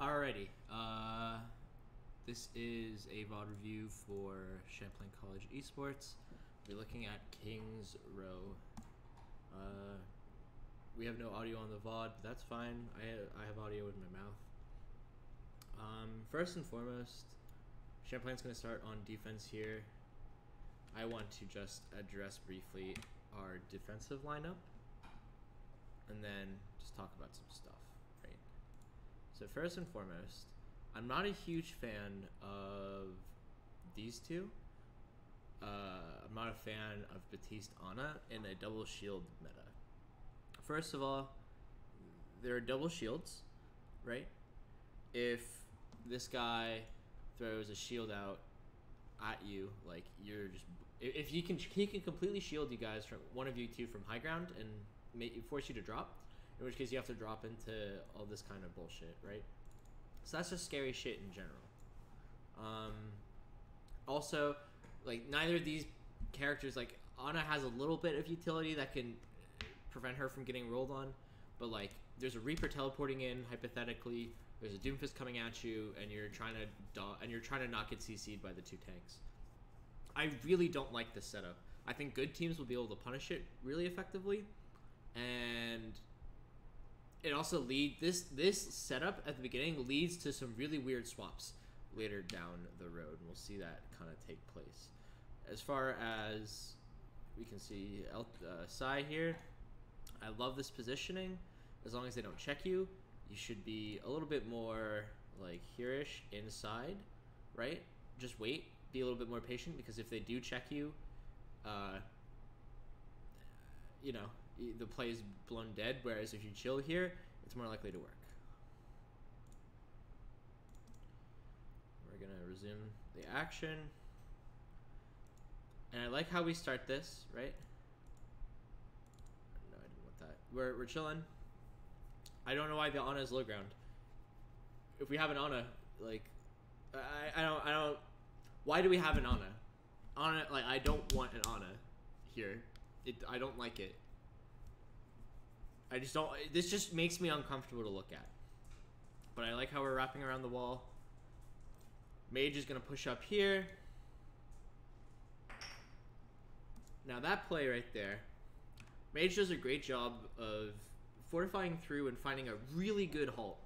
Alrighty, this is a VOD review for Champlain College Esports. We're looking at Kings Row. We have no audio on the VOD, but that's fine. I have audio in my mouth. First and foremost, Champlain's going to start on defense here. I want to just address briefly our defensive lineup, and then just talk about some stuff, right? So first and foremost, I'm not a huge fan of these two. I'm not a fan of Baptiste Ana in a double shield meta. First of all, there are double shields, right? If this guy throws a shield out at you, like you're just, if he can completely shield you guys from one of you two from high ground and force you to drop, in which case you have to drop into all this kind of bullshit, right? So that's just scary shit in general. Also, like, neither of these characters, like, Ana has a little bit of utility that can prevent her from getting rolled on, but like, there's a Reaper teleporting in, hypothetically, there's a Doomfist coming at you, and you're trying to not get CC'd by the two tanks. I really don't like this setup. I think good teams will be able to punish it really effectively, and it also this setup at the beginning leads to some really weird swaps later down the road, and we'll see that kind of take place. As far as we can see, Sai here, I love this positioning. As long as they don't check you, you should be a little bit more like here-ish inside, right? Just wait, be a little bit more patient, because if they do check you, you know, the play is blown dead, whereas if you chill here, it's more likely to work. We're gonna resume the action. And I like how we start this, right? No, I didn't want that. We're chilling. I don't know why the Ana is low ground. If we have an Ana, like, I don't, why do we have an Ana? Ana, like, I don't want an Ana here. I don't like it. I just don't, this just makes me uncomfortable to look at. But I like how we're wrapping around the wall. Mage is gonna push up here. Now that play right there, Mage does a great job of fortifying through and finding a really good halt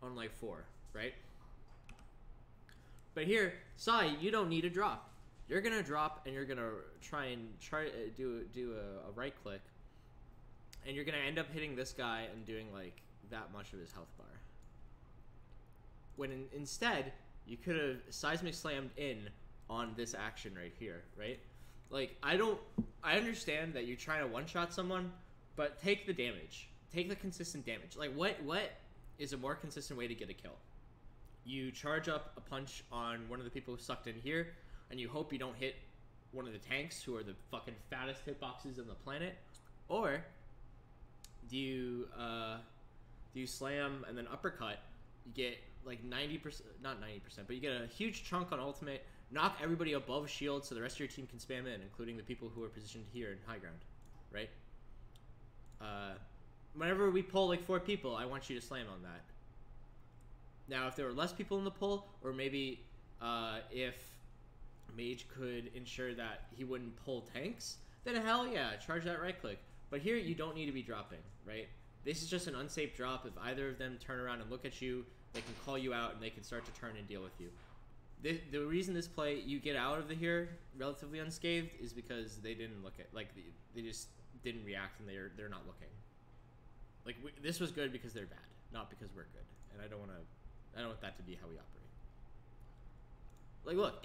on like 4, right? But here, Sai, you don't need a drop. You're gonna drop and you're gonna try to do a right click, and you're gonna end up hitting this guy and doing like that much of his health bar. When instead you could have seismic slammed in on this action right here, right? Like, I understand that you're trying to one-shot someone, but take the damage. Take the consistent damage. Like, what is a more consistent way to get a kill? You charge up a punch on one of the people who sucked in here, and you hope you don't hit one of the tanks, who are the fucking fattest hitboxes on the planet, or do you slam and then uppercut? You get like 90%, not 90%, but you get a huge chunk on ultimate, knock everybody above shield so the rest of your team can spam in, including the people who are positioned here in high ground, right? Whenever we pull like 4 people, I want you to slam on that. Now, if there were less people in the pull, or maybe if Mage could ensure that he wouldn't pull tanks, then hell yeah, charge that right click. But here, you don't need to be dropping, right? This is just an unsafe drop. If either of them turn around and look at you, they can call you out and they can start to turn and deal with you. The reason this play, you get out of here relatively unscathed, is because they didn't look at, like, they just didn't react, and they're not looking. Like, this was good because they're bad, not because we're good. And I don't want that to be how we operate. Like, look,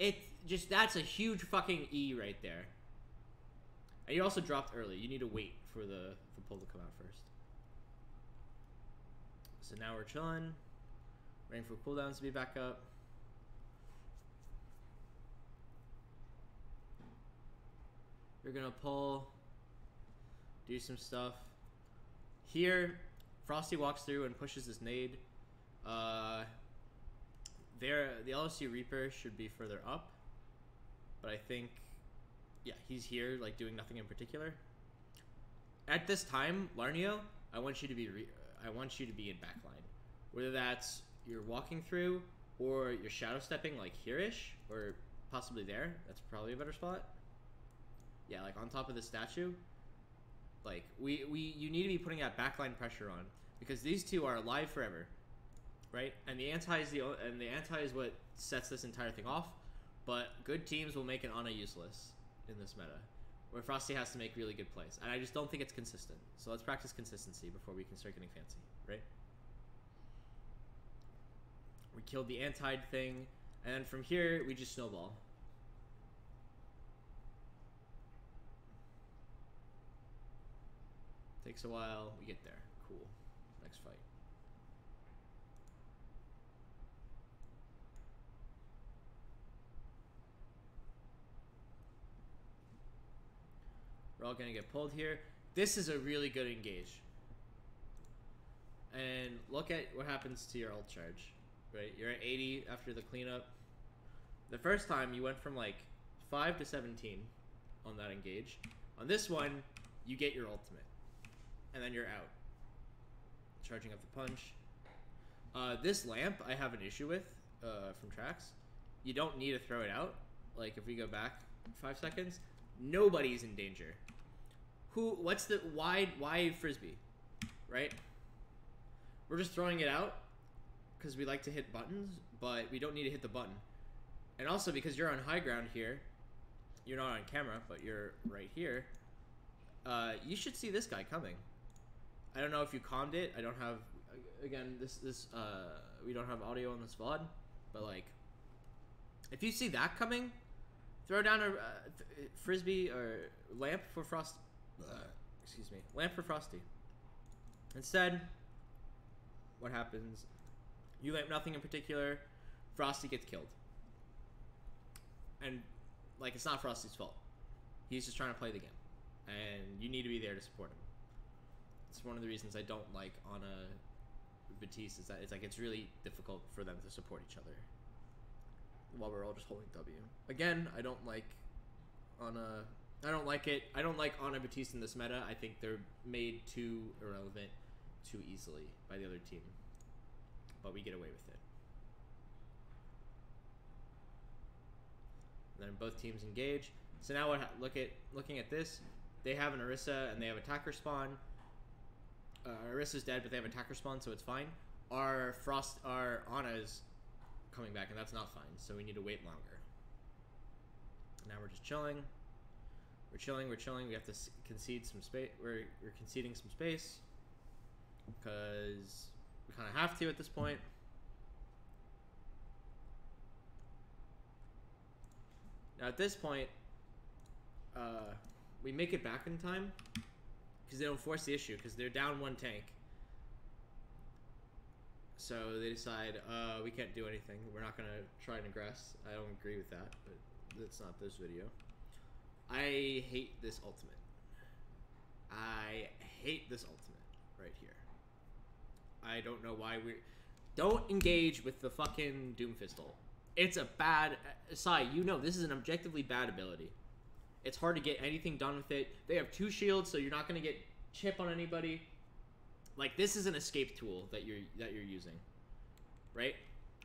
that's a huge fucking E right there. And you also dropped early. You need to wait for the pull to come out first. So now we're chilling, waiting for cooldowns to be back up. You're gonna pull, do some stuff. Here, Frosty walks through and pushes his nade. The LSU Reaper should be further up, but I think, yeah, he's here, like, doing nothing in particular. At this time, Larnio, I want you to be in backline. Whether that's you're walking through, or you're shadow stepping like here-ish, or possibly there. That's probably a better spot. Yeah, like on top of the statue. Like you need to be putting that backline pressure on, because these two are alive forever, right? And the anti is what sets this entire thing off. But good teams will make an Ana useless in this meta, where Frosty has to make really good plays, and I just don't think it's consistent. So let's practice consistency before we can start getting fancy, right? We killed the anti thing, and then from here we just snowball. Takes a while, we get there. Cool. Next fight. We're all gonna get pulled here. This is a really good engage. And look at what happens to your ult charge, right? You're at 80 after the cleanup. The first time you went from like 5 to 17 on that engage. On this one, you get your ultimate. And then you're out. Charging up the punch. This lamp I have an issue with from tracks. You don't need to throw it out. Like if we go back 5 seconds, nobody's in danger. What's the why frisbee, right? We're just throwing it out because we like to hit buttons, but we don't need to hit the button. And also because you're on high ground here, you're not on camera, but you're right here. You should see this guy coming. I don't know if you calmed it. I don't have, again, we don't have audio on this VOD, but like, if you see that coming, throw down a frisbee or lamp for Frosty. Excuse me, lamp for Frosty. Instead, what happens? You lamp nothing in particular. Frosty gets killed, and like it's not Frosty's fault. He's just trying to play the game, and you need to be there to support him. It's one of the reasons I don't like Ana Batiste, is that it's really difficult for them to support each other while we're all just holding W. Again, I don't like Ana. I don't like it. I don't like Ana Batiste in this meta. I think they're made too irrelevant too easily by the other team, but we get away with it. And then both teams engage. So now looking at this, they have an Orisa and they have attacker spawn. Orisa's dead, but they have attacker spawn, so it's fine. Our Ana is coming back, and that's not fine. So we need to wait longer. Now we're just chilling. We're chilling. We're chilling. We have to concede some space. We're conceding some space because we kind of have to at this point. Now at this point, we make it back in time because they don't force the issue because they're down one tank. So they decide, we can't do anything. We're not going to try and aggress. I don't agree with that, but that's not this video. I hate this ultimate. I hate this ultimate right here. I don't know why don't engage with the fucking Doomfistle. It's a bad... Sai, you know this is an objectively bad ability. It's hard to get anything done with it. They have 2 shields, so you're not going to get chip on anybody. Like, this is an escape tool that you're using, right?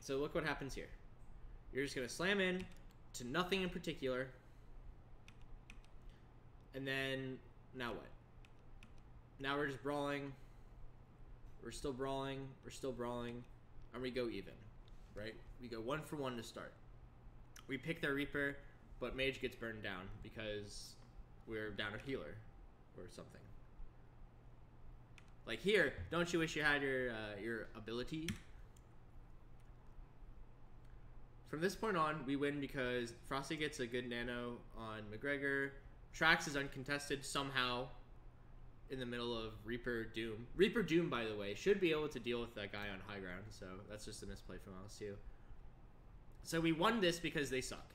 So look what happens here. You're just going to slam in to nothing in particular. And then, now what? Now we're just brawling. We're still brawling. We're still brawling. And we go even, right? We go 1 for 1 to start. We pick their Reaper, but Mage gets burned down because we're down a healer or something. Like here, don't you wish you had your ability? From this point on, we win because Frosty gets a good nano on McGregor. Trax is uncontested somehow in the middle of Reaper Doom. Reaper Doom, by the way, should be able to deal with that guy on high ground, so that's just a misplay from LSU. So we won this because they suck.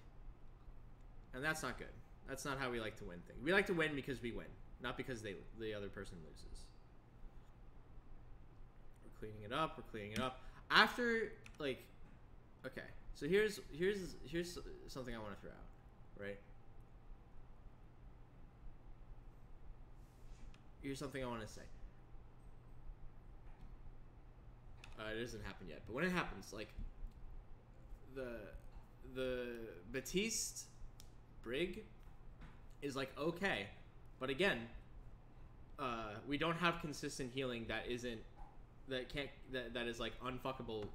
And that's not good. That's not how we like to win things. We like to win because we win, not because the other person loses. We're cleaning it up. We're cleaning it up. After, like, okay. So here's something I want to throw out, right? Here's something I want to say. It doesn't happen yet, but when it happens, like the Batiste Brig is like okay, but again, we don't have consistent healing that is like unfuckable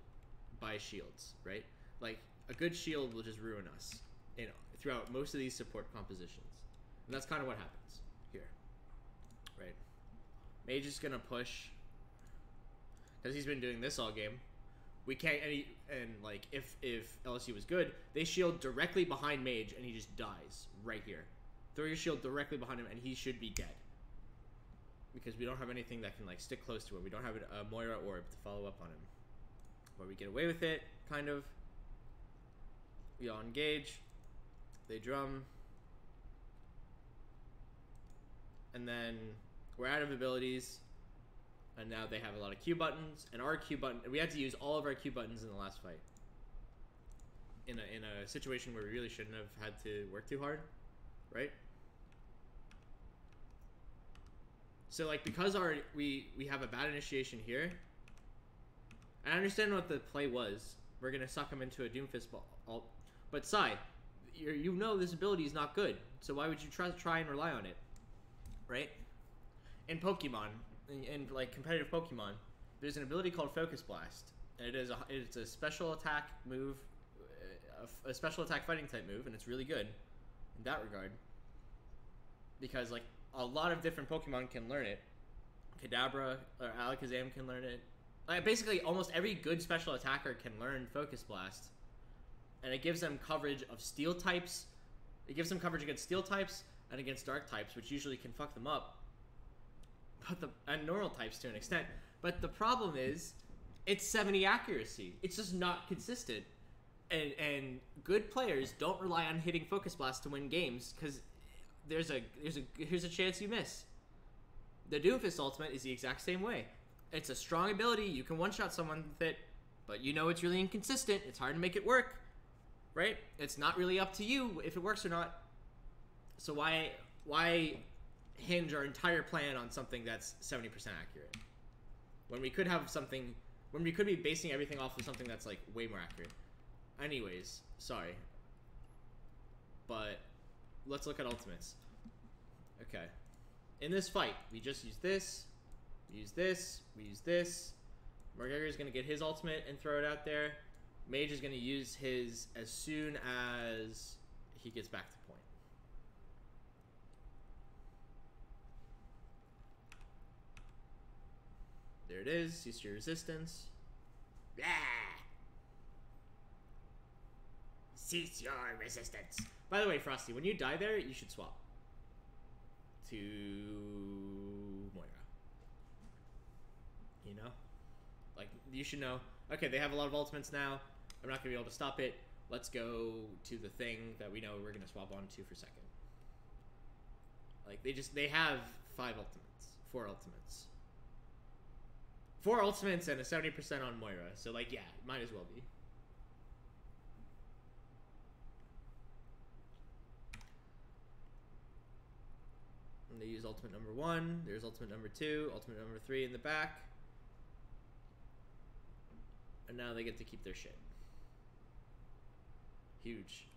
by shields, right? Like a good shield will just ruin us throughout most of these support compositions, and that's kind of what happens here, right? Mage is gonna push because he's been doing this all game. We can't and like if LSU was good, they shield directly behind Mage and he just dies right here. Throw your shield directly behind him and he should be dead. Because we don't have anything that can like stick close to him. We don't have a Moira orb to follow up on him. But we get away with it, kind of. We all engage. They drum. And then we're out of abilities. And now they have a lot of Q buttons. And our Q button, we had to use all of our Q buttons in the last fight. In a situation where we really shouldn't have had to work too hard, right? So like because we have a bad initiation here, and I understand what the play was. We're gonna suck him into a Doomfist ult, but Sai, you know this ability is not good. So why would you try and rely on it, right? In Pokemon, in like competitive Pokemon, there's an ability called Focus Blast, and it's a special attack move, a special attack fighting type move, and it's really good in that regard because like a lot of different Pokemon can learn it. Kadabra or Alakazam can learn it. Like basically almost every good special attacker can learn Focus Blast, and it gives them coverage of steel types. It gives them coverage against steel types and against dark types, which usually can fuck them up. And normal types to an extent. But the problem is, it's 70 accuracy. It's just not consistent. And good players don't rely on hitting Focus Blast to win games because here's a chance you miss. The Doomfist ultimate is the exact same way. It's a strong ability. You can one-shot someone with it, but you know it's really inconsistent. It's hard to make it work, right? It's not really up to you if it works or not. So why hinge our entire plan on something that's 70% accurate when we could be basing everything off of something that's like way more accurate? Anyways, sorry, but let's look at ultimates. Okay, in this fight, we just use this, we use this, we use this. McGregor is gonna get his ultimate and throw it out there. Mage is gonna use his as soon as he gets back to point. There it is. Cease your resistance. Yeah. Cease your resistance. By the way, Frosty, when you die there, you should swap to Moira. You know? Like, you should know. Okay, they have a lot of ultimates now. I'm not going to be able to stop it. Let's go to the thing that we know we're going to swap on to for second. Like, they have 5 ultimates. 4 ultimates. 4 ultimates and a 70% on Moira. So, like, yeah, might as well be. And they use ultimate number 1. There's ultimate number 2. Ultimate number 3 in the back. And now they get to keep their shit. Huge.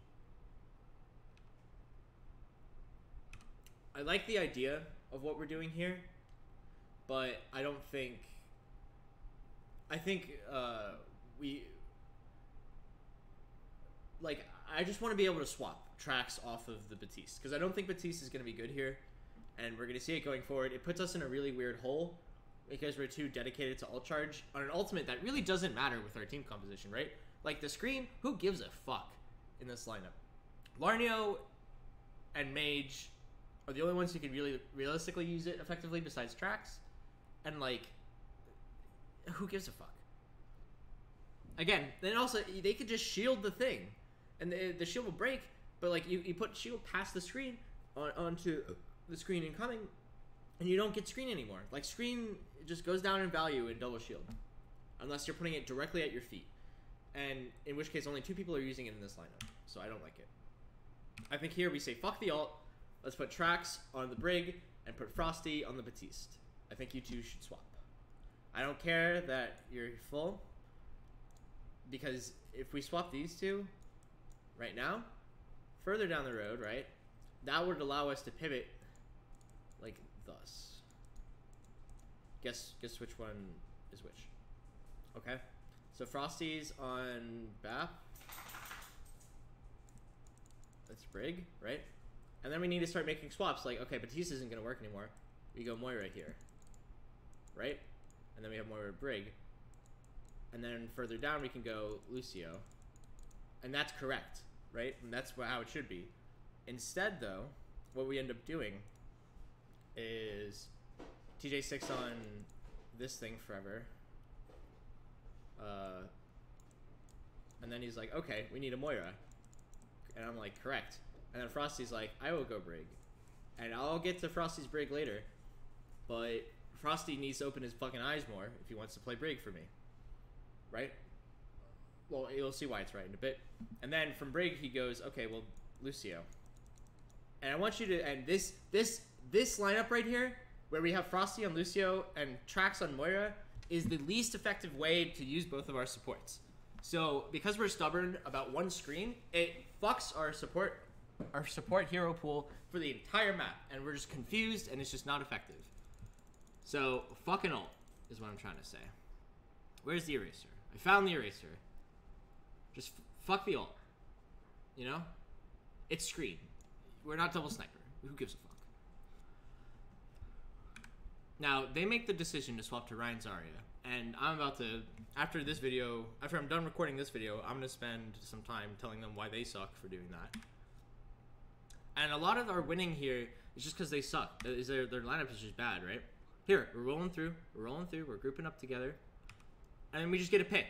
I like the idea of what we're doing here, but I don't think... I think I just want to be able to swap tracks off of the Batiste, because I don't think Batiste is going to be good here, and we're going to see it going forward. It puts us in a really weird hole, because we're too dedicated to ult charge on an ultimate that really doesn't matter with our team composition, right? Like, the screen, who gives a fuck in this lineup? Larnio and Mage are the only ones who can really realistically use it effectively besides Trax, and, like, who gives a fuck? Again, then also, they could just shield the thing, and the shield will break, but, like, you put shield past the screen onto the screen incoming, and you don't get screen anymore. Like, screen just goes down in value in double shield, unless you're putting it directly at your feet, and in which case only 2 people are using it in this lineup, so I don't like it. I think here we say fuck the ult, let's put Trax on the Brig, and put Frosty on the Batiste. I think you two should swap. I don't care that you're full, because if we swap these two right now, further down the road, right, that would allow us to pivot like thus. Guess which one is which. Okay, so Frosty's on BAP. That's Brig, right? And then we need to start making swaps. Like, okay, Batiste isn't gonna work anymore. We go Moira here, right? And then we have Moira Brig. And then further down we can go Lucio. And that's correct, right? And that's how it should be. Instead, though, what we end up doing is TJ sticks on this thing forever. And then he's like, okay, we need a Moira. And I'm like, correct. And then Frosty's like, I will go Brig. And I'll get to Frosty's Brig later. But Frosty needs to open his fucking eyes more if he wants to play Brig for me. Right? Well, you'll see why it's right in a bit. And then from Brig, he goes, okay, well, Lucio. And I want you to, and this lineup right here, where we have Frosty on Lucio and Trax on Moira, is the least effective way to use both of our supports. So, because we're stubborn about one screen, it fucks our support hero pool for the entire map, and we're just confused, and it's just not effective. So, fucking ult is what I'm trying to say. Where's the eraser? I found the eraser. Just fuck the ult. You know? It's screen. We're not double sniper. Who gives a fuck? Now, they make the decision to swap to Ryan Zarya, and I'm about to, after this video, after I'm done recording this video, I'm going to spend some time telling them why they suck for doing that. And a lot of our winning here is just because they suck. Their lineup is just bad, right? Here, we're rolling through, we're grouping up together, and then we just get a pick,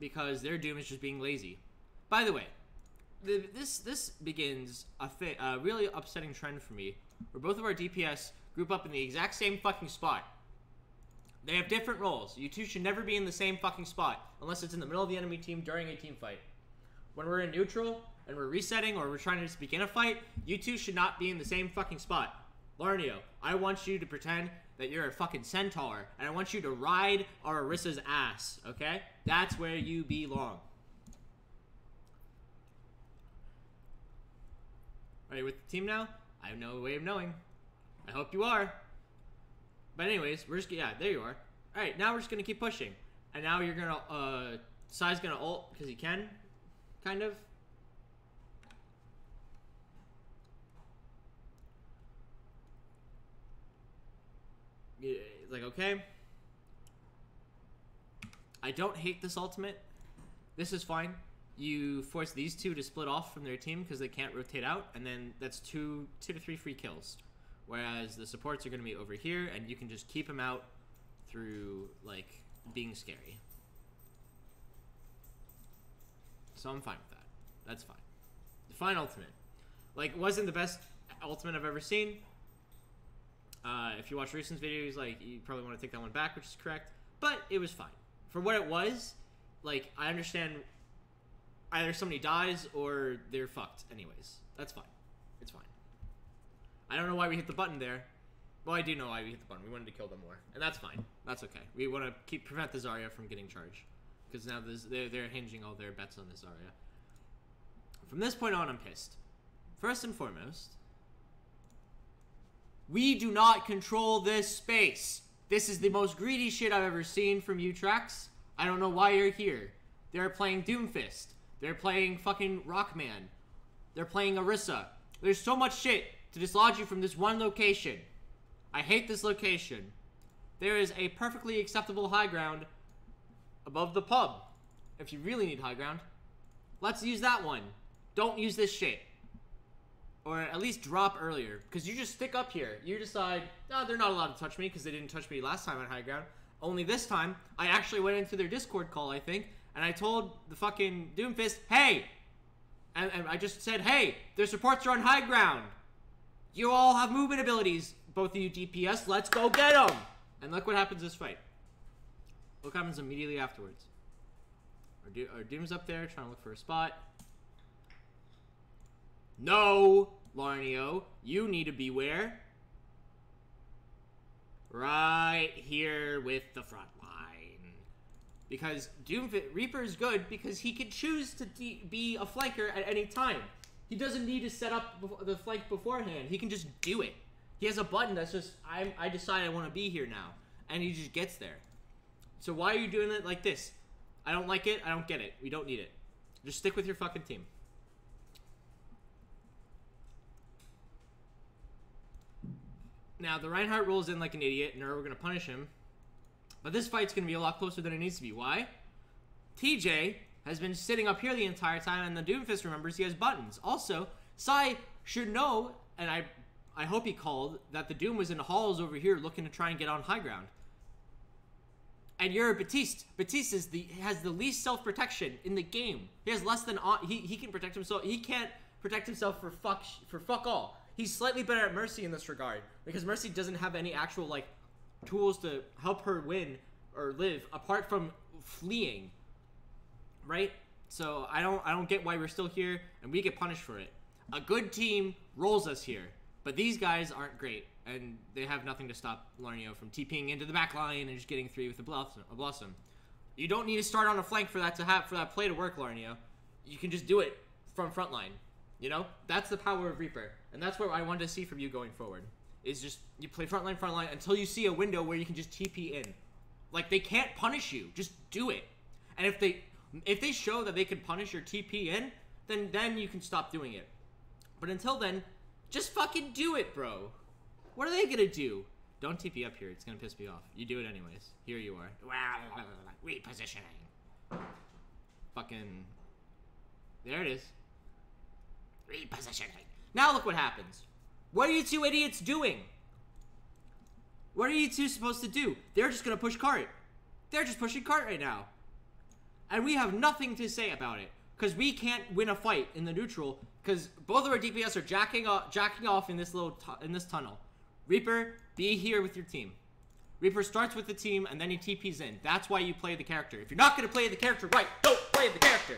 because their doom is just being lazy. By the way, this begins a really upsetting trend for me, where both of our DPS group up in the exact same fucking spot. They have different roles. You two should never be in the same fucking spot, unless it's in the middle of the enemy team during a team fight. When we're in neutral, and we're resetting, or we're trying to just begin a fight, you two should not be in the same fucking spot. Larnio, I want you to pretend that you're a fucking centaur, and I want you to ride our Orissa's ass, okay? That's where you belong. Are you with the team now? I have no way of knowing. I hope you are. But anyways, we're just, yeah, there you are. Alright, now we're just gonna keep pushing. And now you're gonna, Sai's gonna ult, because he can, kind of. Like, okay. I don't hate this ultimate. This is fine. You force these two to split off from their team because they can't rotate out, and then that's two to three free kills. Whereas the supports are going to be over here, and you can just keep them out through, like, being scary. So I'm fine with that. That's fine. The fine ultimate. Like, wasn't the best ultimate I've ever seen. If you watch recent videos, like, you probably want to take that one back, which is correct. But it was fine. For what it was, like, I understand either somebody dies or they're fucked anyways. That's fine. It's fine. I don't know why we hit the button there. Well, I do know why we hit the button. We wanted to kill them more. And that's fine. That's okay. We want to prevent the Zarya from getting charged. Because now they're hinging all their bets on the Zarya. From this point on, I'm pissed. First and foremost, we do not control this space. This is the most greedy shit I've ever seen from you, Trax. I don't know why you're here. They're playing Doomfist. They're playing fucking Rockman. They're playing Orisa. There's so much shit to dislodge you from this one location. I hate this location. There is a perfectly acceptable high ground above the pub. If you really need high ground, let's use that one. Don't use this shit. Or at least drop earlier. Because you just stick up here. You decide, no, they're not allowed to touch me because they didn't touch me last time on high ground. Only this time, I actually went into their Discord call, I think, and I told the fucking Doomfist, hey! And I just said, hey, their supports are on high ground. You all have movement abilities, both of you DPS. Let's go get them! And look what happens this fight. Look what happens immediately afterwards. Our Doom's up there trying to look for a spot. No, Larnio, you need to beware. right here with the front line. Because Reaper is good because he can choose to be a flanker at any time. He doesn't need to set up the flank beforehand. He can just do it. He has a button that's just, I decide I want to be here now. And he just gets there. So why are you doing it like this? I don't like it. I don't get it. We don't need it. Just stick with your fucking team. Now, the Reinhardt rolls in like an idiot, and we're going to punish him. But this fight's going to be a lot closer than it needs to be. Why? TJ has been sitting up here the entire time, and the Doomfist remembers he has buttons. Also, Sai should know, and I hope he called, that the Doom was in the halls over here looking to try and get on high ground. And you're Baptiste. Baptiste has the least self-protection in the game. He has less than... He can protect himself. He can't protect himself for fuck all. He's slightly better at Mercy in this regard. Because Mercy doesn't have any actual, like, tools to help her win or live apart from fleeing. Right? So I don't get why we're still here, and we get punished for it. A good team rolls us here. But these guys aren't great, and they have nothing to stop Larnio from TPing into the back line and just getting 3 with a Blossom. You don't need to start on a flank for that play to work, Larnio. You can just do it from front line. You know? That's the power of Reaper. And that's what I want to see from you going forward. Is just, you play front line, until you see a window where you can just TP in. Like, they can't punish you. Just do it. And if they show that they can punish your TP in, then you can stop doing it. But until then, just fucking do it, bro. What are they gonna do? Don't TP up here. It's gonna piss me off. You do it anyways. Here you are. Repositioning. Fucking... There it is. Repositioning. Now look what happens. What are you two idiots doing? What are you two supposed to do? They're just gonna push cart. They're just pushing cart right now. And we have nothing to say about it. Because we can't win a fight in the neutral. Because both of our DPS are jacking off in this tunnel. Reaper, be here with your team. Reaper starts with the team and then he TPs in. That's why you play the character. If you're not going to play the character right, don't play the character.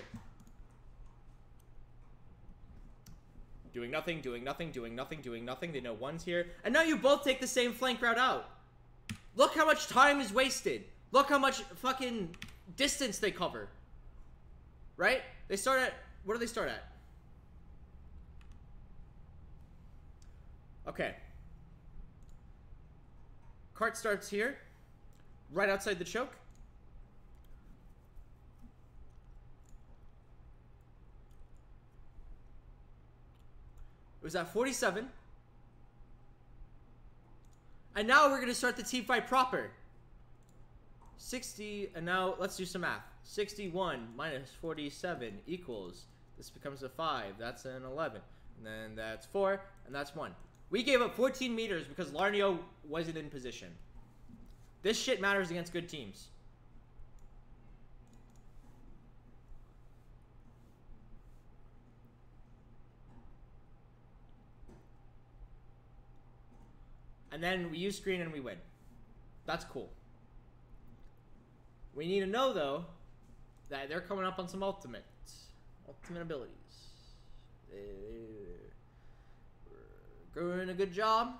Doing nothing, doing nothing, doing nothing, doing nothing. They know one's here. And now you both take the same flank route out. Look how much time is wasted. Look how much fucking distance they cover. Right? They start at... What do they start at? Okay. Cart starts here. Right outside the choke. It was at 47. And now we're going to start the team fight proper. 60, and now let's do some math. 61 minus 47 equals, this becomes a 5, that's an 11. And then that's 4, and that's 1. We gave up 14 meters because Larnio wasn't in position. This shit matters against good teams. And then we use screen and we win. That's cool. We need to know, though, that they're coming up on some ultimate abilities. We're doing a good job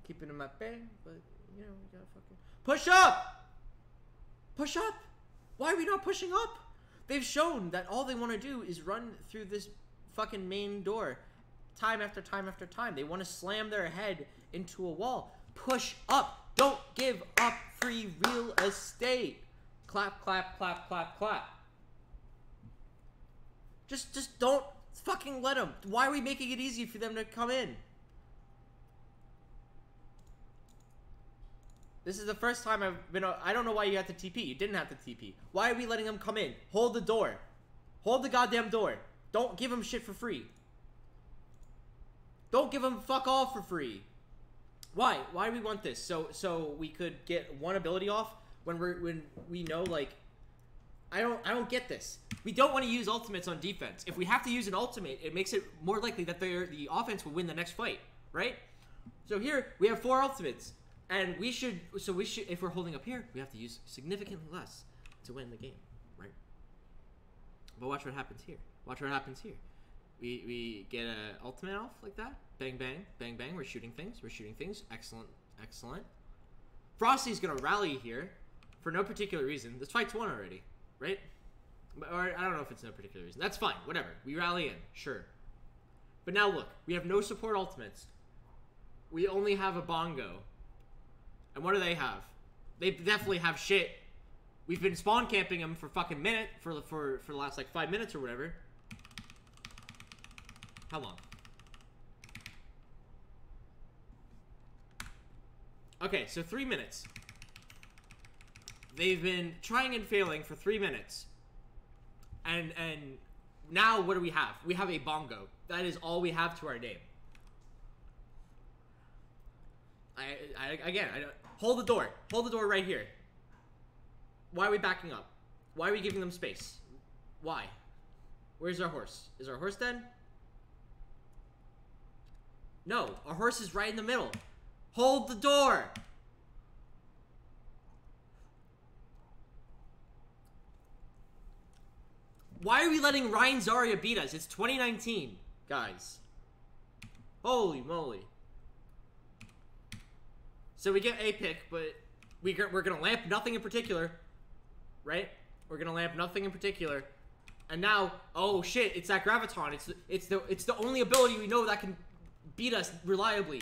keeping them at bay, but, you know, we gotta fucking... Push up! Push up! Why are we not pushing up? They've shown that all they want to do is run through this fucking main door time after time after time. They want to slam their head into a wall. Push up! Don't give up free real estate! Clap, clap, clap, clap, clap. Just don't fucking let them. Why are we making it easy for them to come in? This is the first time I've been... I don't know why you had to TP. You didn't have to TP. Why are we letting them come in? Hold the door. Hold the goddamn door. Don't give them shit for free. Don't give them fuck all for free. Why? Why do we want this? So we could get one ability off when we know, like, I don't get this. We don't want to use ultimates on defense. If we have to use an ultimate, it makes it more likely that the offense will win the next fight, right? So here we have 4 ultimates, and we should if we're holding up here, we have to use significantly less to win the game, right? But watch what happens here. Watch what happens here. We get an ultimate off like that. Bang bang bang bang. We're shooting things. We're shooting things. Excellent, excellent. Frosty's gonna rally here for no particular reason. This fight's won already, right? Or I don't know if it's no particular reason. That's fine. Whatever. We rally in. Sure. But now look. We have no support ultimates. We only have a bongo. And what do they have? They definitely have shit. We've been spawn camping them for fucking for the last like 5 minutes or whatever. How long? Okay, so 3 minutes. They've been trying and failing for 3 minutes. And now what do we have? We have a bongo. That is all we have to our name. Again, hold the door. Hold the door right here. Why are we backing up? Why are we giving them space? Why? Where's our horse? Is our horse dead? No, our horse is right in the middle. Hold the door. Why are we letting Ryan Zarya beat us? It's 2019, guys. Holy moly. So we get a pick, but we're gonna lamp nothing in particular, right? We're gonna lamp nothing in particular, and now, oh shit, it's that graviton. It's the only ability we know that can beat us reliably.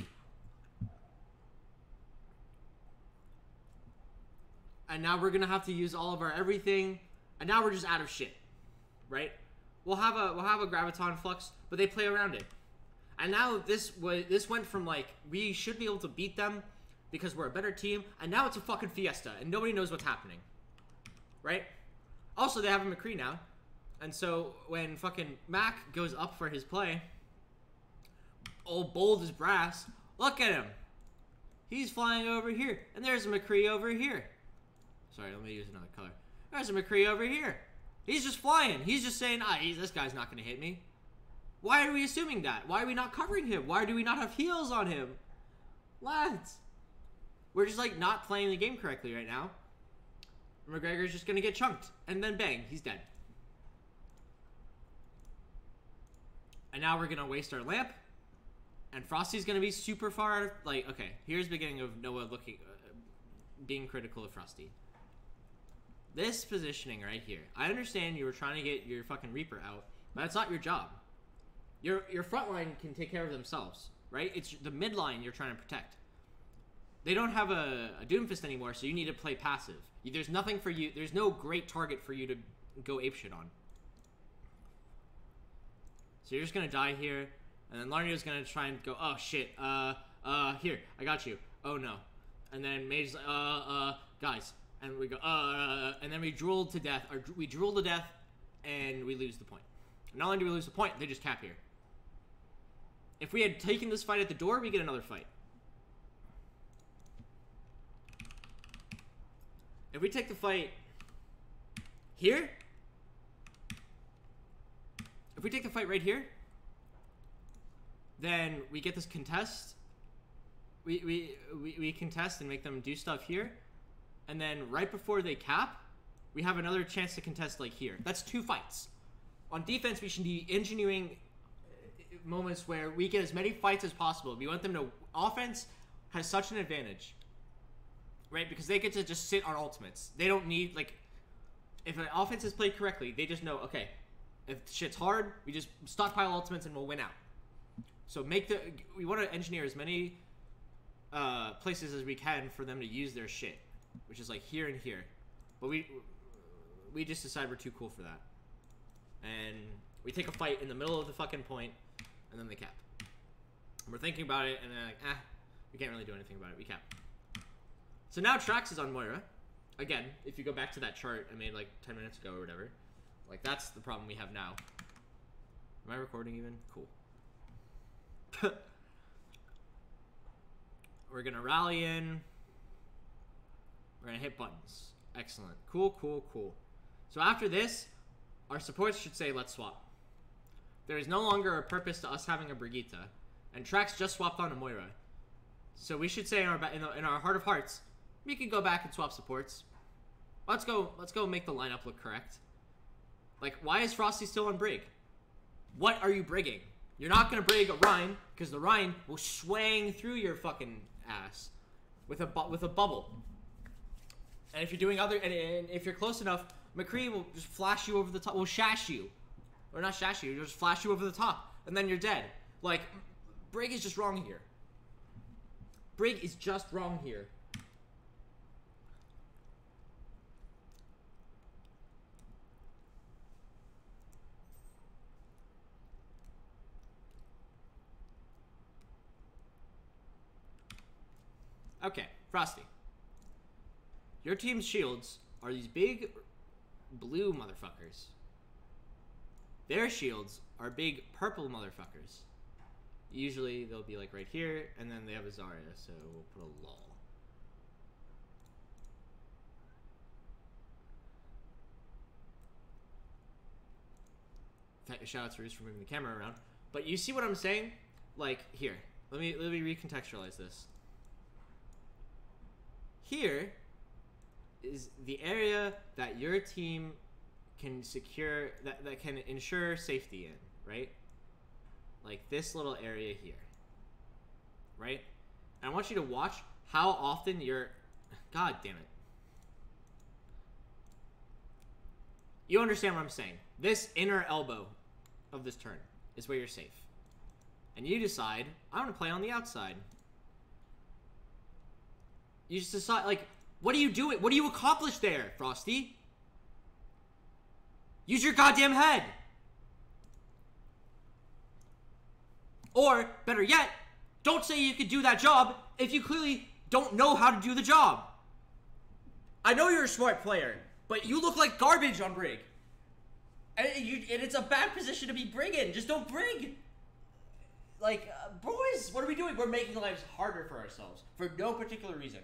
And now we're gonna have to use all of our everything, and now we're just out of shit, right? We'll have a graviton flux, but they play around it, and now this went from like we should be able to beat them because we're a better team, and now it's a fucking fiesta, and nobody knows what's happening, right? Also, they have a McCree now, and so when fucking Mac goes up for his play, old bold as brass, look at him. He's flying over here, and there's a McCree over here. Sorry, let me use another color. There's a McCree over here. He's just flying. He's just saying, this guy's not going to hit me. Why are we assuming that? Why are we not covering him? Why do we not have heals on him? Lads. We're just, like, not playing the game correctly right now. McGregor's just going to get chunked. And then bang, he's dead. And now we're going to waste our lamp. And Frosty's going to be super far out of... Like, okay, here's the beginning of Noah looking... being critical of Frosty. This positioning right here. I understand you were trying to get your fucking Reaper out, but that's not your job. Your front line can take care of themselves, right? It's the mid line you're trying to protect. They don't have a Doomfist anymore, so you need to play passive. There's nothing for you. There's no great target for you to go apeshit on. So you're just gonna die here, and then Larnio's gonna try and go, oh shit, here, I got you. Oh no. And then Mage's like, guys. And we go, and then we drool to death, or we drool to death, and we lose the point. Not only do we lose the point, they just cap here. If we had taken this fight at the door, we get another fight. If we take the fight here, if we take the fight right here, then we get this contest. We contest and make them do stuff here. And then right before they cap, we have another chance to contest like here. That's 2 fights. On defense, we should be engineering moments where we get as many fights as possible. We want them to... Offense has such an advantage, right? Because they get to just sit on ultimates. They don't need, like... If an offense is played correctly, they just know, okay, if shit's hard, we just stockpile ultimates and we'll win out. So we want to engineer as many places as we can for them to use their shit. Which is like here and here. But we just decide we're too cool for that. And we take a fight in the middle of the fucking point, and then they cap. And we're thinking about it, and they're like, we can't really do anything about it. We cap. So now Trax is on Moira. Again, if you go back to that chart I made like 10 minutes ago or whatever, like that's the problem we have now. Am I recording even? Cool. We're gonna rally in. We're gonna hit buttons. Excellent. Cool, cool, cool. So after this, our supports should say, let's swap. There is no longer a purpose to us having a Brigitte, and Trax just swapped on a Moira. So we should say in our heart of hearts, we could go back and swap supports. Let's go make the lineup look correct. Like, why is Frosty still on Brig? What are you brigging? You're not gonna brig a Rhine, because the Rhine will swang through your fucking ass. with a bubble. And if you're doing other, and if you're close enough, McCree will just flash you over the top. Will shash you, or not shash you. He'll just flash you over the top, and then you're dead. Like, Brig is just wrong here. Brig is just wrong here. Okay, Frosty. Your team's shields are these big blue motherfuckers. Their shields are big purple motherfuckers. Usually they'll be like right here, and then they have a Zarya, so we'll put a lol. Shout out to Reese for moving the camera around. But you see what I'm saying? Like, here. Let me recontextualize this. Here is the area that your team can secure, that can ensure safety in, right? Like this little area here, right? And I want you to watch how often you're, god damn it. You understand what I'm saying. This inner elbow of this turn is where you're safe. And you decide, I want to play on the outside. You just decide, like, what are you doing? What do you accomplish there, Frosty? Use your goddamn head! Or, better yet, don't say you could do that job if you clearly don't know how to do the job. I know you're a smart player, but you look like garbage on Brig. And it's a bad position to be Brig in. Just don't Brig. Like, boys, what are we doing? We're making lives harder for ourselves for no particular reason.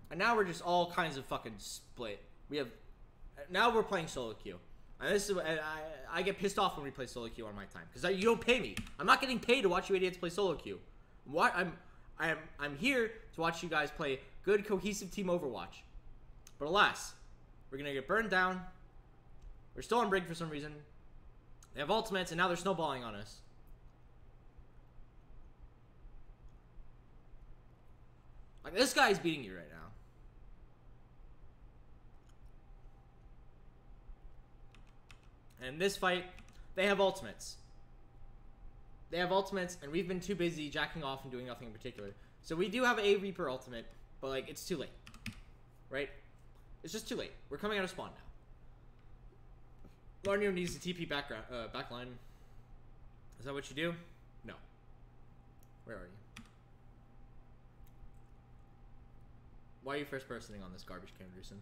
And now we're just all kinds of fucking split. Now we're playing solo queue. And this is, I get pissed off when we play solo queue on my time because you don't pay me. I'm not getting paid to watch you idiots play solo queue. I'm here to watch you guys play good cohesive team Overwatch. But alas, we're gonna get burned down. We're still on Brig for some reason. They have ultimates and now they're snowballing on us. Like, this guy's beating you right now. And this fight, they have ultimates. They have ultimates, and we've been too busy jacking off and doing nothing in particular. So we do have a Reaper ultimate, but, like, it's too late. Right? It's just too late. We're coming out of spawn now. Larnio needs the TP backline. Is that what you do? No. Where are you? Why are you first personing on this garbage can, Drusen?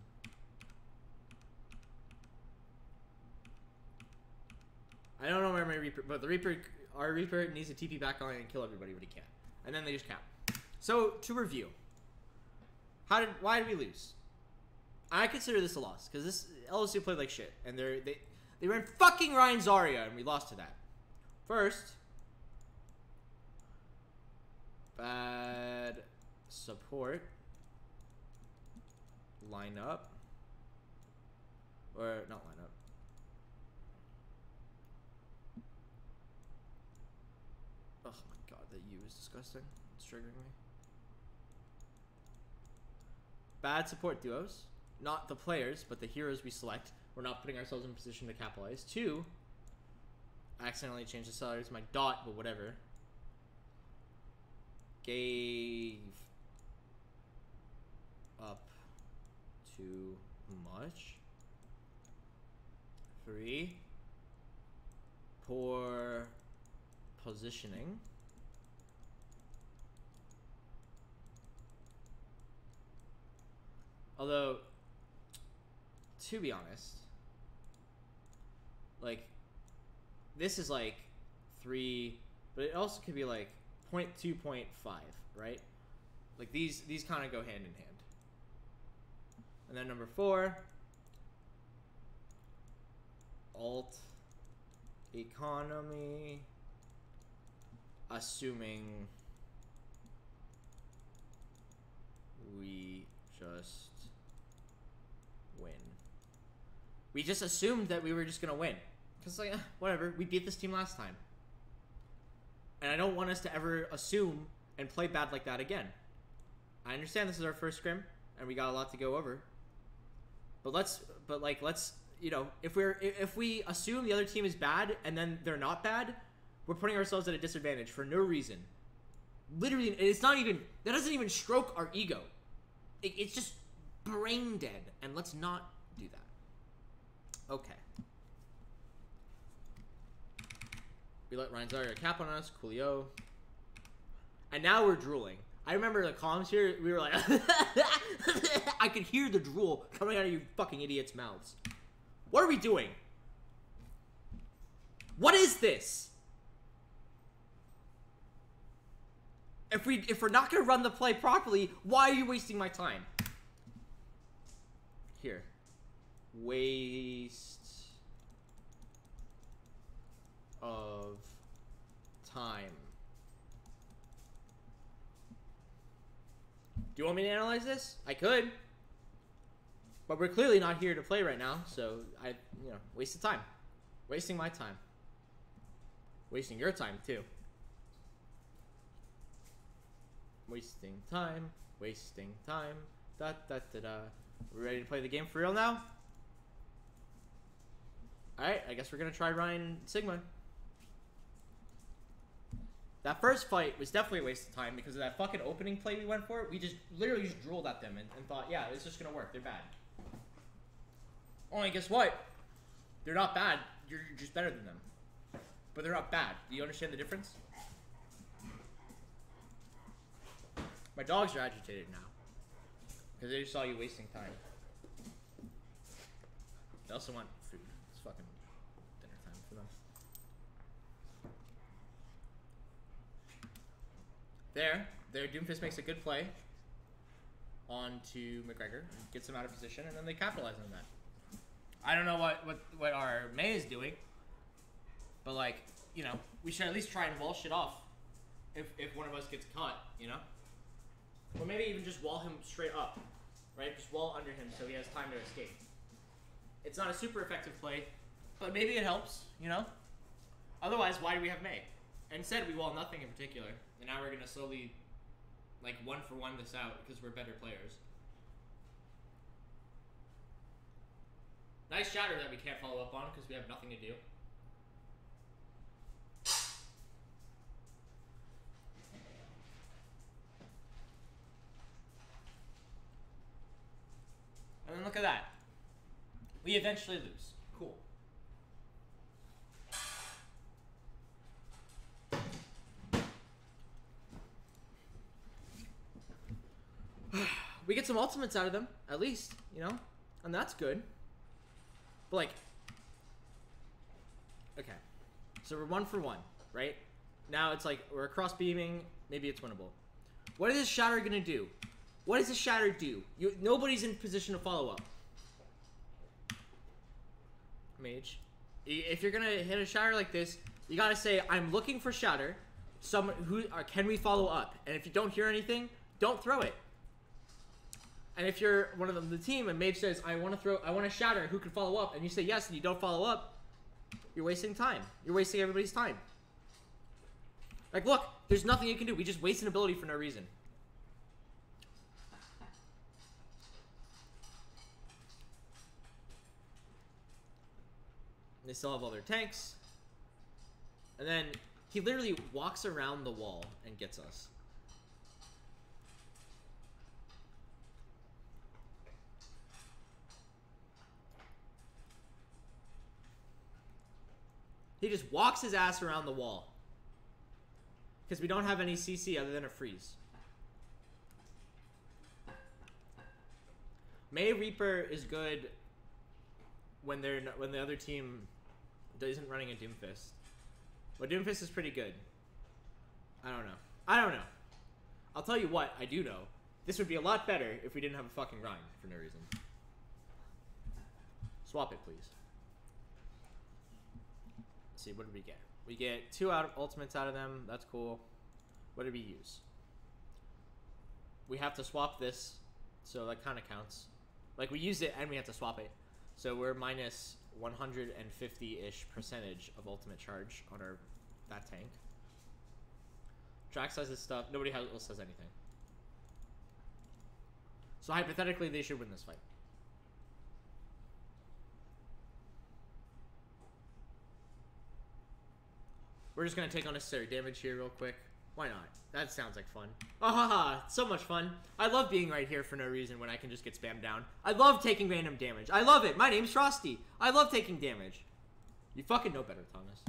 I don't know where my Reaper, but our Reaper needs to TP back on and kill everybody when he can. And then they just cap. So, to review. Why did we lose? I consider this a loss, because this LSU played like shit. And they ran fucking Ryan Zarya, and we lost to that. First, bad support lineup. Or, not lineup. Oh my god, that U is disgusting. It's triggering me. Bad support duos. Not the players, but the heroes we select. We're not putting ourselves in a position to capitalize. 2, I accidentally changed the salaries to my dot, but whatever. Gave up too much. 3, poor positioning. Although, to be honest, like, this is like 3, but it also could be like 0.2, 0.5, right? Like, these kind of go hand in hand. And then number 4, alt economy, assuming we just win. We just assumed that we were just gonna win. Because, like, whatever, we beat this team last time. And I don't want us to ever assume and play bad like that again. I understand this is our first scrim, and we got a lot to go over. But let's, you know, if we assume the other team is bad and then they're not bad, we're putting ourselves at a disadvantage for no reason. Literally, it's not even, that doesn't even stroke our ego. It's just brain dead, and let's not do that. Okay. We let Ryan Zaria cap on us, coolio. And now we're drooling. I remember the comms here, we were like, I could hear the drool coming out of you fucking idiots' mouths. What are we doing? What is this? If we're not gonna run the play properly, why are you wasting my time? Here. Waste of time. Do you want me to analyze this? I could. But we're clearly not here to play right now, so waste of time. Wasting my time. Wasting your time, too. Wasting time. Wasting time. Da da da da. We ready to play the game for real now? Alright, I guess we're gonna try Ryan Sigma. That first fight was definitely a waste of time because of that fucking opening play we went for. We just literally just drooled at them and thought, yeah, it's just gonna work. They're bad. Only guess what? They're not bad. You're just better than them. But they're not bad. Do you understand the difference? My dogs are agitated now because they just saw you wasting time. They also want food. It's fucking dinner time for them. There, Doomfist makes a good play onto McGregor, gets him out of position, and then they capitalize on that. I don't know what our May is doing, but like, you know, we should at least try and wall shit off if one of us gets caught, you know? Or maybe even just wall him straight up, right? Just wall under him so he has time to escape. It's not a super effective play, but maybe it helps, you know? Otherwise, why do we have May? Instead, we wall nothing in particular. And now we're going to slowly, like, one-for-one this out because we're better players. Nice shatter that we can't follow up on because we have nothing to do. And then look at that. We eventually lose. Cool. We get some ultimates out of them, at least, you know? And that's good. But, like... Okay. So we're 1-for-1, right? Now it's like, we're cross beaming. Maybe it's winnable. What is this shatter gonna do? What does this shatter do? Nobody's in position to follow up. Mage. If you're gonna hit a shatter like this, you gotta say, I'm looking for shatter. Someone who... can we follow up? And if you don't hear anything, don't throw it. And if you're one of them, the team, and Mage says, I want to shatter, who can follow up? And you say yes, and you don't follow up, you're wasting time. You're wasting everybody's time. Like, look, there's nothing you can do. We just waste an ability for no reason. They still have all their tanks. And then he literally walks around the wall and gets us. He just walks his ass around the wall. Because we don't have any CC other than a freeze. May Reaper is good when the other team isn't running a Doomfist. But Doomfist is pretty good. I don't know. I'll tell you what, I do know. This would be a lot better if we didn't have a fucking Rhine for no reason. Swap it, please. Let's see, what did we get? We get 2 ultimates out of them. That's cool. What did we use? We have to swap this, so that kind of counts. Like, we used it and we have to swap it. So we're minus 150-ish percentage of ultimate charge on that tank. Drax has his stuff. Nobody else has anything. So hypothetically, they should win this fight. We're just going to take unnecessary damage here real quick. Why not? That sounds like fun. Ah ha ha, so much fun. I love being right here for no reason when I can just get spammed down. I love taking random damage. I love it. My name's Frosty. I love taking damage. You fucking know better, Thomas.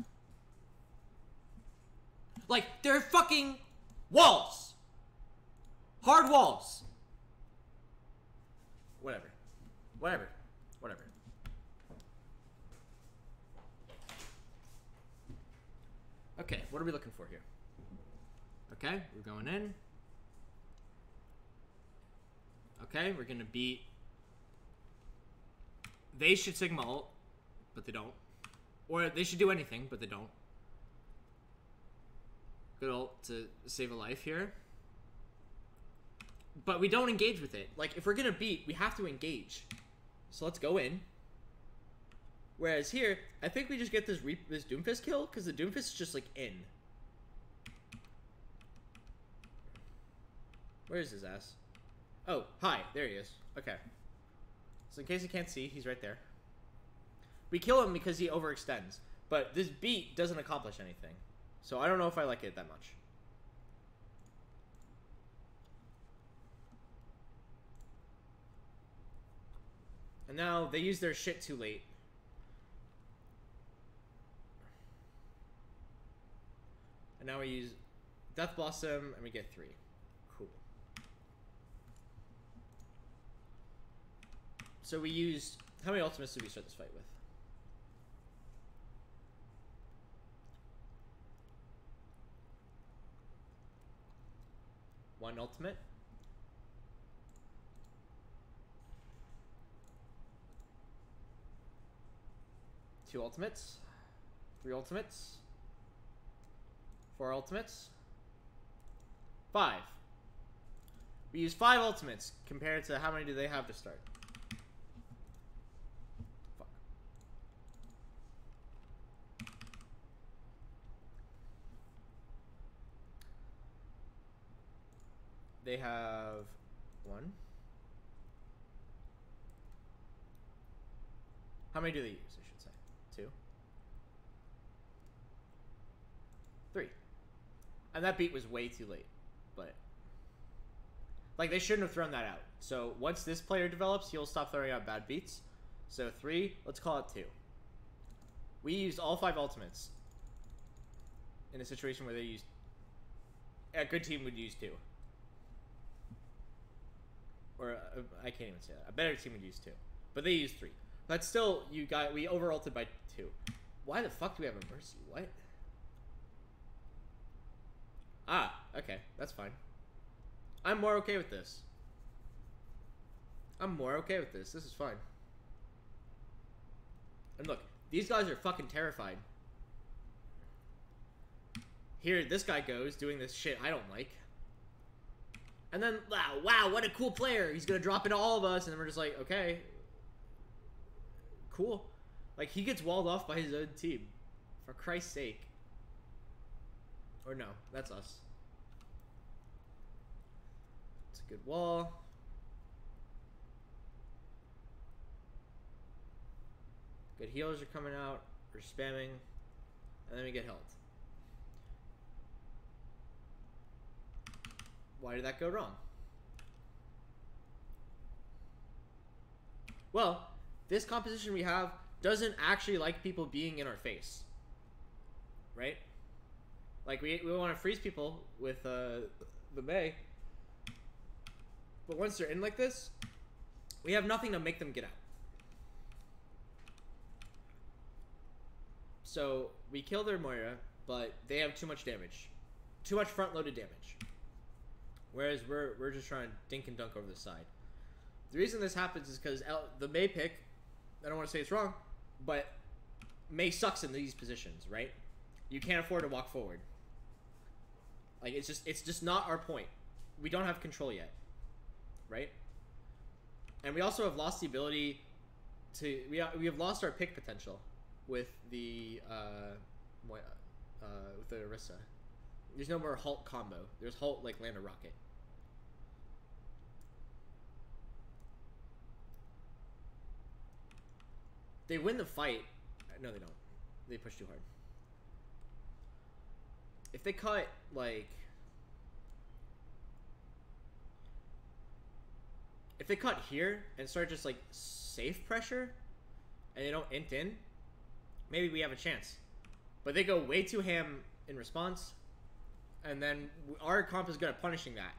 Like, they're fucking walls. Hard walls. Whatever. Whatever. Whatever. Okay, what are we looking for here? Okay, we're going in. Okay, we're gonna beat... They should Sigma ult, but they don't. Or they should do anything, but they don't. Good ult to save a life here. But we don't engage with it. Like, if we're gonna beat, we have to engage. So let's go in. Whereas here, I think we just get this Doomfist kill, because the Doomfist is just, like, in. Where is his ass? Oh, hi. There he is. Okay. So in case you can't see, he's right there. We kill him because he overextends. But this beat doesn't accomplish anything. So I don't know if I like it that much. And now they use their shit too late. And now we use Death Blossom and we get 3. Cool. So we used... How many ultimates did we start this fight with? One ultimate. Two ultimates. 3 ultimates. 4 ultimates. 5. We use 5 ultimates compared to how many do they have to start? Fuck. They have 1. How many do they use, I should say? 2. 3. And that beat was way too late. But, like, they shouldn't have thrown that out. So once this player develops, he'll stop throwing out bad beats. So 3, let's call it 2. We used all 5 ultimates in a situation where they used... A good team would use 2. Or, I can't even say that. A better team would use 2. But they used 3. But still, we over-ulted by 2. Why the fuck do we have a Mercy? What? Ah, okay. That's fine. I'm more okay with this. I'm more okay with this. This is fine. And look, these guys are fucking terrified. Here, this guy goes, doing this shit I don't like. And then, wow, what a cool player. He's gonna drop into all of us, and then we're just like, okay. Cool. Like, he gets walled off by his own team. For Christ's sake. Or no, that's us. It's a good wall. Good healers are coming out. We're spamming. And then we get held. Why did that go wrong? Well, this composition we have doesn't actually like people being in our face. Right? Like, we want to freeze people with the Mei. But once they're in like this, we have nothing to make them get out. So, we kill their Moira, but they have too much damage. Too much front-loaded damage. Whereas we're just trying to dink and dunk over the side. The reason this happens is because the Mei pick, I don't want to say it's wrong, but Mei sucks in these positions, right? You can't afford to walk forward. Like, it's just not our point. We don't have control yet. Right? And we also have lost the ability we have lost our pick potential with the with the Orisa. There's no more Halt combo. There's Halt like land a rocket. They win the fight. No, they don't. They push too hard. If they cut like, if they cut here and start just like safe pressure, and they don't int in, maybe we have a chance. But they go way too ham in response, and then our comp is good at punishing that.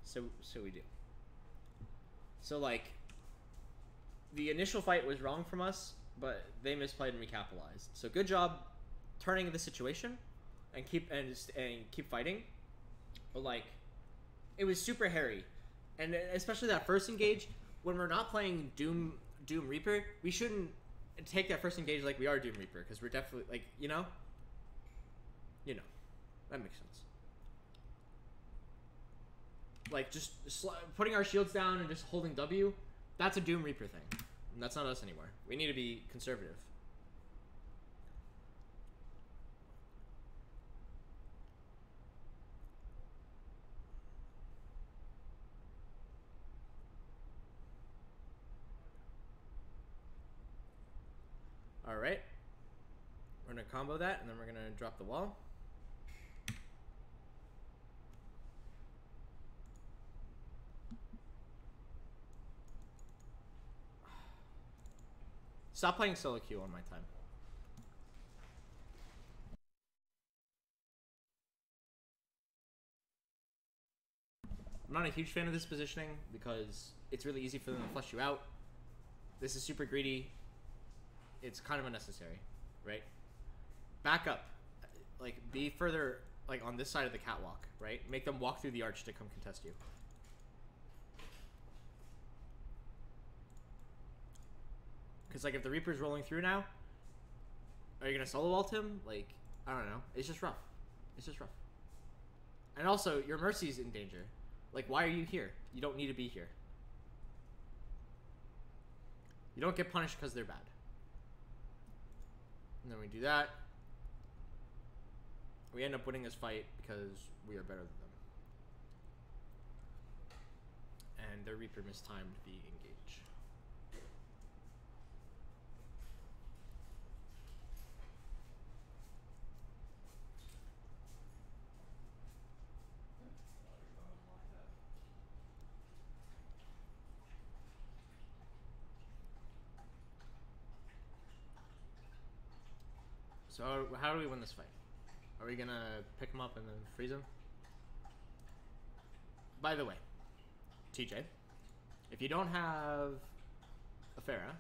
So we do. So like, the initial fight was wrong from us, but they misplayed and we capitalized. So good job turning the situation and keep fighting. But like, it was super hairy, and especially that first engage when we're not playing Doom Reaper, we shouldn't take that first engage like we are Doom Reaper, because we're definitely like, you know that makes sense. Like just putting our shields down and just holding W, that's a Doom Reaper thing. And that's not us anymore. We need to be conservative. Alright. We're going to combo that, and then we're going to drop the wall. Stop playing solo queue on my time. I'm not a huge fan of this positioning because it's really easy for them to flush you out. This is super greedy. It's kind of unnecessary, right? Back up. Like, be further, like, on this side of the catwalk, right? Make them walk through the arch to come contest you. Because, like, if the Reaper's rolling through now, are you going to solo ult him? Like, I don't know. It's just rough. It's just rough. And also, your Mercy's in danger. Like, why are you here? You don't need to be here. You don't get punished because they're bad. And then we do that. We end up winning this fight because we are better than them. And their Reaper mistimed the engage. So how do we win this fight? Are we gonna pick him up and then freeze him? By the way, TJ, if you don't have a Pharah,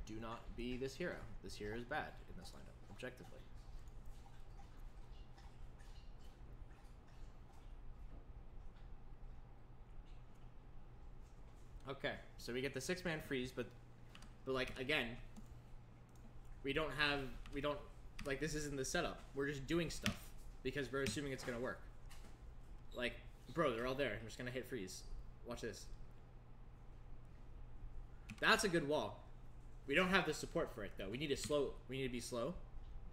do not be this hero. This hero is bad in this lineup, objectively. Okay, so we get the 6-man freeze, but like, again, we don't, like, this isn't the setup. We're just doing stuff because we're assuming it's gonna work. Like, bro, they're all there. I'm just gonna hit freeze. Watch this. That's a good wall. We don't have the support for it, though. We need to be slow,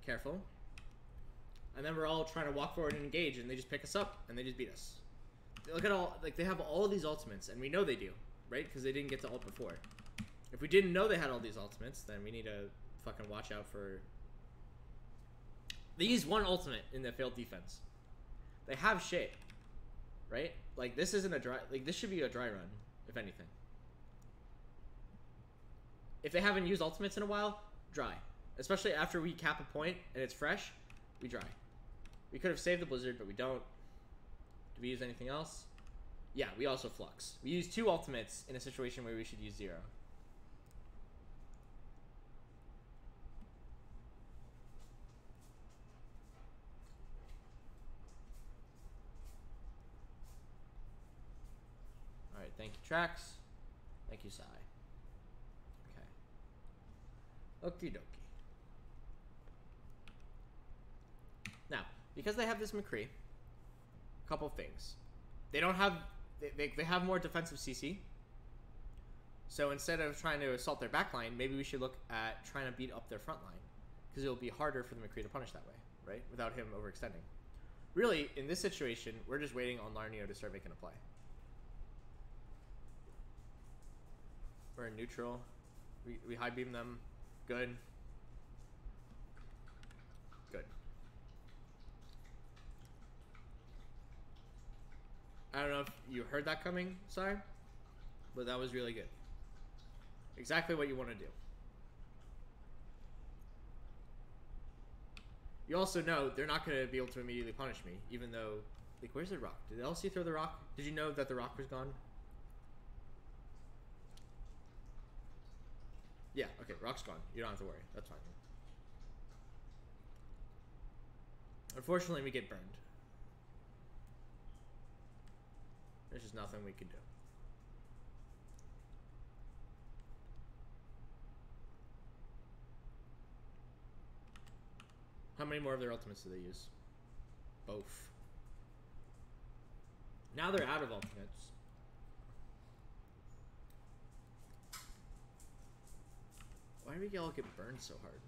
careful. And then we're all trying to walk forward and engage, and they just pick us up, and they just beat us. Look at all, like, they have all of these ultimates, and we know they do, right? Because they didn't get to ult before. If we didn't know they had all these ultimates, then we need to fucking watch out for... They used one ultimate in the failed defense. They have shit, right? Like, this isn't a dry... Like, this should be a dry run, if anything. If they haven't used ultimates in a while, dry. Especially after we cap a point and it's fresh, we dry. We could have saved the Blizzard, but we don't. Do we use anything else? Yeah, we also flux. We use 2 ultimates in a situation where we should use 0. Alright, thank you, Trax. Thank you, Sai. Okay. Okie dokie. Now, because they have this McCree, a couple things. They don't have... They have more defensive CC. So instead of trying to assault their back line, maybe we should look at trying to beat up their front line, because it'll be harder for the McCree to punish that way, right? Without him overextending. Really, in this situation, we're just waiting on Larnio to start making a play. We're in neutral. We high beam them. Good. Good. I don't know if you heard that coming, sorry, but that was really good. Exactly what you want to do. You also know they're not going to be able to immediately punish me, even though, like, where's the rock? Did LSU throw the rock? Did you know that the rock was gone? Yeah, okay, rock's gone. You don't have to worry. That's fine. Unfortunately, we get burned. There's just nothing we can do. How many more of their ultimates do they use? Both. Now they're out of ultimates. Why do we all get burned so hard?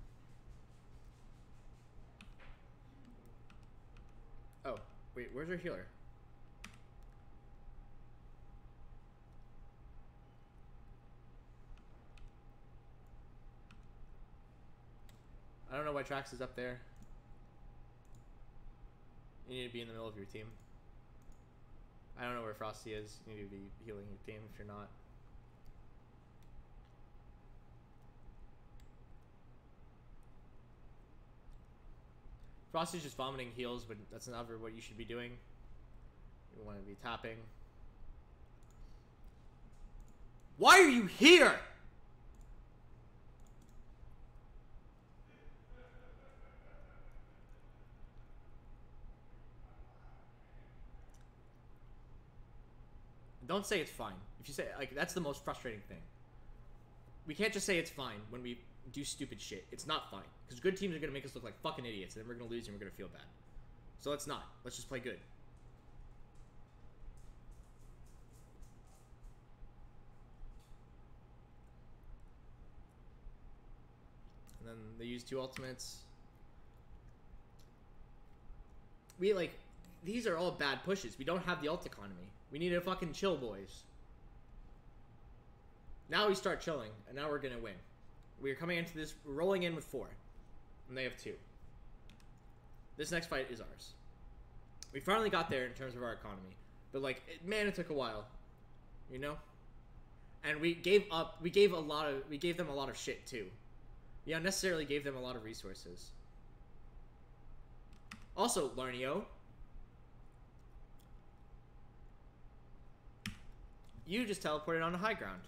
Oh, wait, where's our healer? I don't know why Trax is up there. You need to be in the middle of your team. I don't know where Frosty is. You need to be healing your team if you're not. Frosty's just vomiting heals, but that's never what you should be doing. You want to be tapping. Why are you here? Don't say it's fine. If you say, like, that's the most frustrating thing. We can't just say it's fine when we do stupid shit. It's not fine. Because good teams are going to make us look like fucking idiots, and then we're going to lose and we're going to feel bad. So let's not. Let's just play good. And then they use 2 ultimates. We, like, these are all bad pushes. We don't have the ult economy. We need to fucking chill, boys. Now we start chilling, and now we're going to win. We're coming into this, we're rolling in with 4. And they have 2. This next fight is ours. We finally got there in terms of our economy. But, like, man, it took a while. You know? And we gave up, we gave them a lot of shit, too. We unnecessarily gave them a lot of resources. Also, Larnio, you just teleported on a high ground.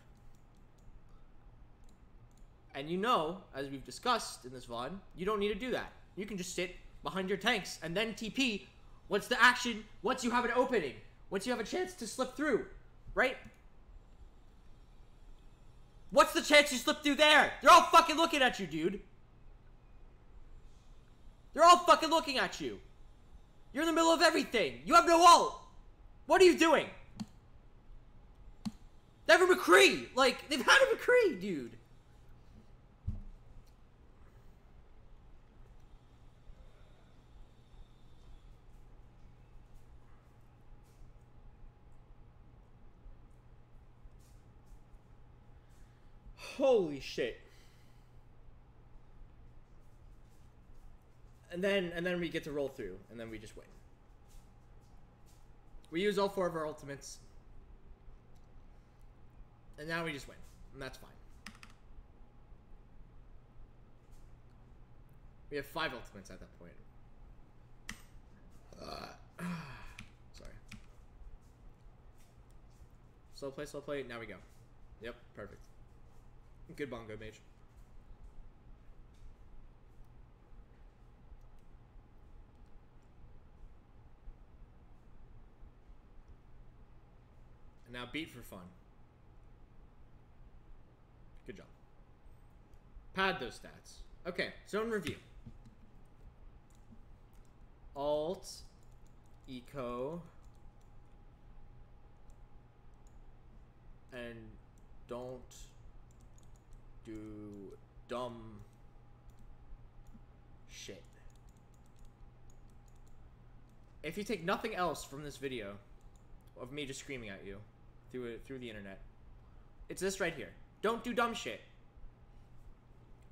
And you know, as we've discussed in this VOD, you don't need to do that. You can just sit behind your tanks and then TP. What's the action once you have an opening? Once you have a chance to slip through, right? What's the chance you slip through there? They're all fucking looking at you, dude. They're all fucking looking at you. You're in the middle of everything. You have no ult. What are you doing? They have a McCree. Like, they've had a McCree, dude. Holy shit. And then we get to roll through, and then we just win. We use all 4 of our ultimates. And now we just win. And that's fine. We have 5 ultimates at that point. Sorry. Slow play, slow play. Now we go. Yep, perfect. Good bongo, mage. And now beat for fun. Good job. Pad those stats. Okay, zone review. Alt, eco, and Don't do dumb shit. If you take nothing else from this video of me just screaming at you through the internet, it's this right here. Don't do dumb shit.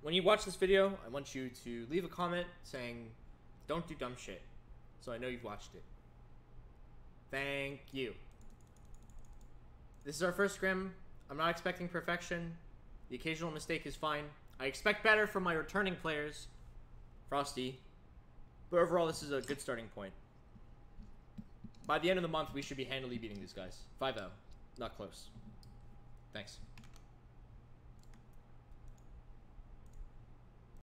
When you watch this video, I want you to leave a comment saying, don't do dumb shit. So I know you've watched it. Thank you. This is our first scrim. I'm not expecting perfection. The occasional mistake is fine. I expect better from my returning players, Frosty. But overall, this is a good starting point. By the end of the month, we should be handily beating these guys. 5-0. Not close. Thanks.